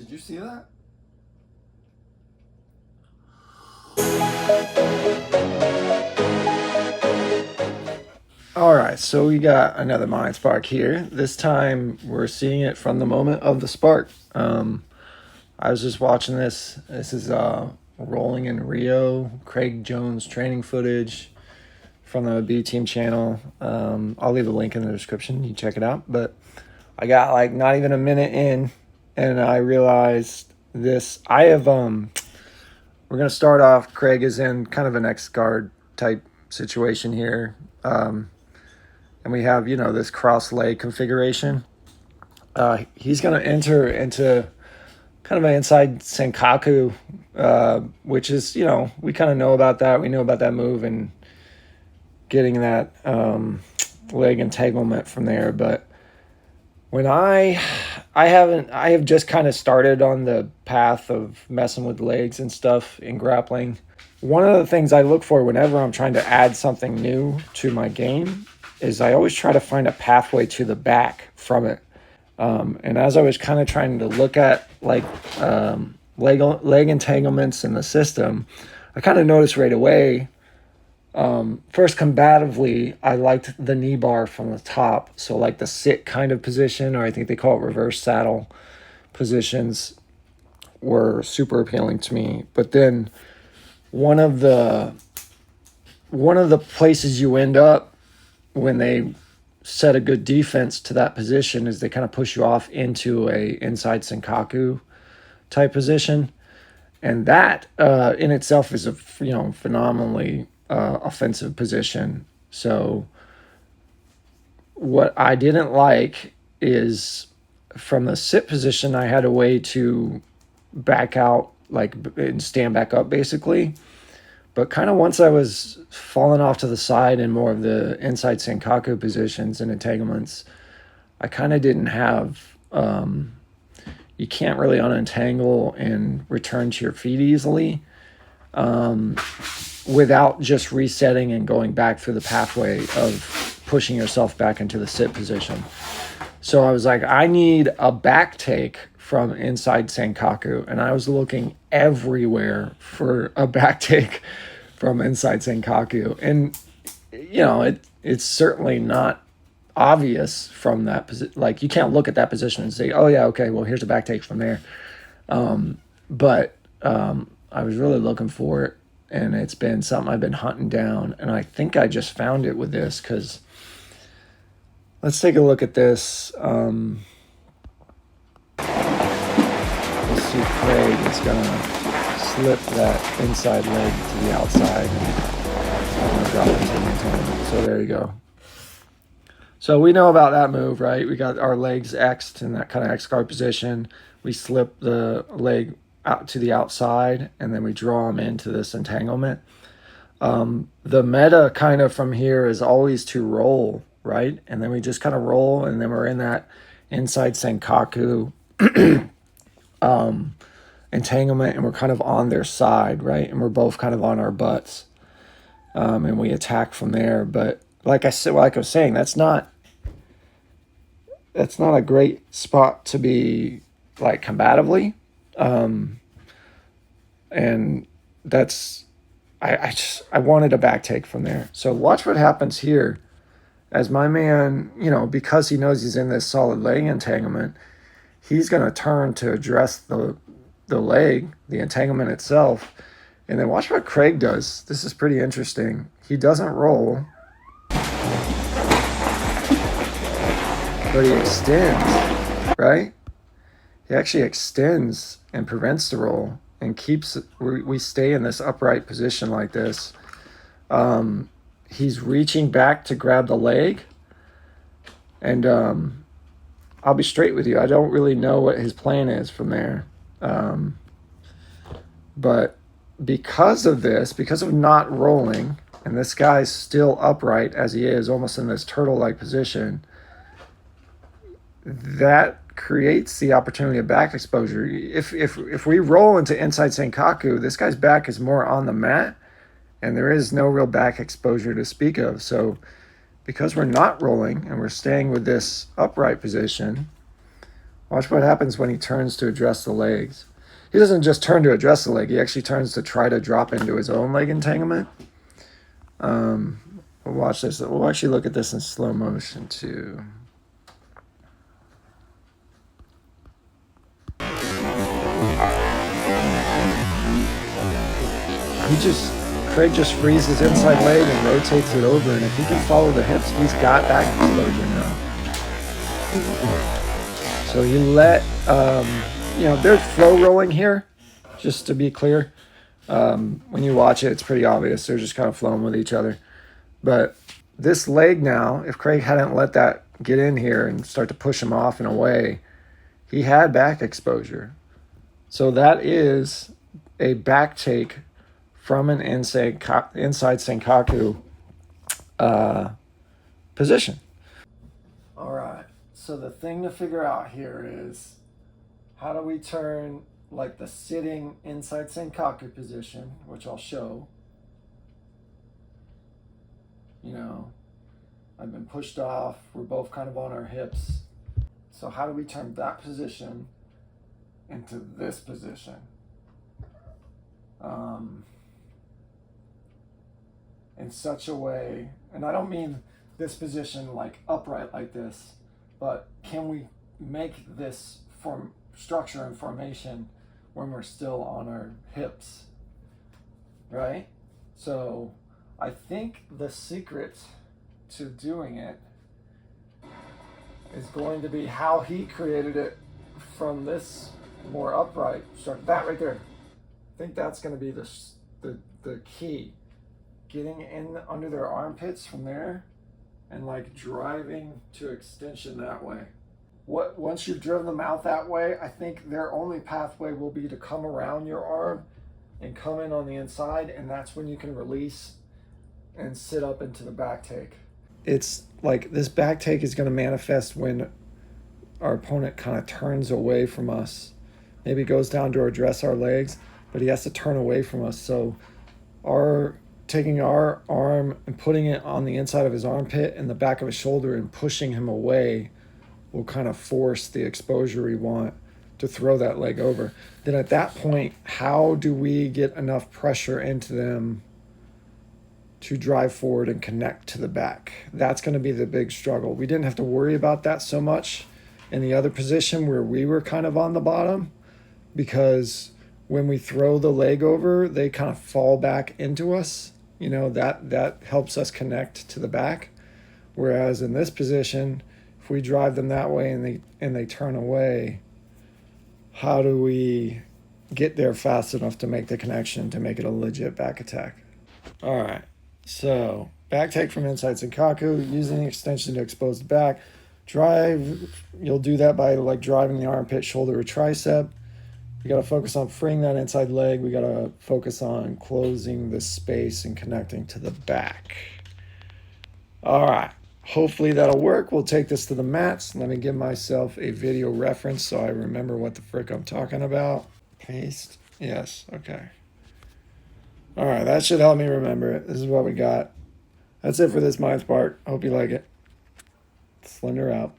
Did you see that? All right, so we got another mind spark here. This time we're seeing it from the moment of the spark. I was just watching this. This is Rolling in Rio, Craig Jones training footage from the B Team channel. I'll leave a link in the description. You check it out. But I got like not even a minute in, and I realized this. We're gonna start off. Craig is in kind of an X guard type situation here. And we have, this cross leg configuration. He's going to enter into kind of an inside Sankaku, which is, we kind of know about that. We know about that move and getting that leg entanglement from there. But when I have just kind of started on the path of messing with legs and stuff in grappling. One of the things I look for whenever I'm trying to add something new to my game is I always try to find a pathway to the back from it. And as I was kind of trying to look at leg entanglements in the system, I kind of noticed right away, first combatively, I liked the knee bar from the top. So like the sit kind of position, or I think they call it reverse saddle positions, were super appealing to me. But then one of the places you end up when they set a good defense to that position is they kind of push you off into a inside Sankaku type position. And that in itself is a phenomenally offensive position. So what I didn't like is from the sit position, I had a way to back out and stand back up basically. But kind of once I was falling off to the side in more of the inside Sankaku positions and entanglements, I kind of didn't have, you can't really unentangle and return to your feet easily without just resetting and going back through the pathway of pushing yourself back into the sit position. So I was like, I need a back take from inside Sankaku, and I was looking everywhere for a back take from inside Sankaku, and it's certainly not obvious from that position. Like, you can't look at that position and say, oh yeah, okay, well here's a back take from there. But I was really looking for it, and it's been something I've been hunting down, and I think I just found it with this, because let's take a look at this. Let's see, Craig is going to slip that inside leg to the outside and drop into the entanglement. So there you go. So we know about that move, right? We got our legs X'd in that kind of X guard position. We slip the leg out to the outside, and then we draw them into this entanglement. The meta kind of from here is always to roll, right? And then we just kind of roll, and then we're in that inside Sankaku entanglement, and we're kind of on their side, right? And we're both kind of on our butts, and we attack from there. But like I was saying, that's not a great spot to be like combatively, and that's I wanted a back take from there. So watch what happens here as my man, because he knows he's in this solid leg entanglement, he's going to turn to address the leg, the entanglement itself. And then watch what Craig does. This is pretty interesting. He doesn't roll, but he extends, right? He actually extends and prevents the roll and keeps, we stay in this upright position like this. He's reaching back to grab the leg, and I'll be straight with you. I don't really know what his plan is from there. But because of not rolling, and this guy's still upright as he is, almost in this turtle-like position, that creates the opportunity of back exposure. If we roll into inside Sankaku, this guy's back is more on the mat, and there is no real back exposure to speak of. So because we're not rolling and we're staying with this upright position, Watch what happens when he turns to address the legs. He doesn't just turn to address the leg. He actually turns to try to drop into his own leg entanglement. We'll watch this. We'll actually look at this in slow motion too. Craig just frees his inside leg and rotates it over, and if he can follow the hips, he's got back exposure now. So you let, there's flow rolling here, just to be clear. When you watch it, it's pretty obvious. They're just kind of flowing with each other. But this leg now, if Craig hadn't let that get in here and start to push him off and away, he had back exposure. So that is a back take from an inside Sankaku position. All right. So the thing to figure out here is, how do we turn like the sitting inside Sankaku position, which I'll show. I've been pushed off. We're both kind of on our hips. So how do we turn that position into this position? In such a way, and I don't mean this position like upright like this, but can we make this structure and formation when we're still on our hips, right? So I think the secret to doing it is going to be how he created it from this more upright structure. That right there. I think that's going to be the key. Getting in under their armpits from there and like driving to extension that way. Once you've driven them out that way, I think their only pathway will be to come around your arm and come in on the inside, and that's when you can release and sit up into the back take. It's like this back take is going to manifest when our opponent kind of turns away from us. Maybe goes down to address our legs, but he has to turn away from us. So taking our arm and putting it on the inside of his armpit and the back of his shoulder and pushing him away will kind of force the exposure we want to throw that leg over. Then at that point, how do we get enough pressure into them to drive forward and connect to the back? That's going to be the big struggle. We didn't have to worry about that so much in the other position where we were kind of on the bottom, because when we throw the leg over, they kind of fall back into us. That helps us connect to the back. Whereas in this position, if we drive them that way and they turn away, how do we get there fast enough to make the connection to make it a legit back attack? All right, so back take from inside Sankaku, using the extension to expose the back. Drive, you'll do that by like driving the armpit, shoulder, or tricep. We got to focus on freeing that inside leg. We got to focus on closing the space and connecting to the back. All right. Hopefully that'll work. We'll take this to the mats. Let me give myself a video reference so I remember what the frick I'm talking about. Paste. Yes. Okay. All right. That should help me remember it. This is what we got. That's it for this Mindspark. Hope you like it. Slender out.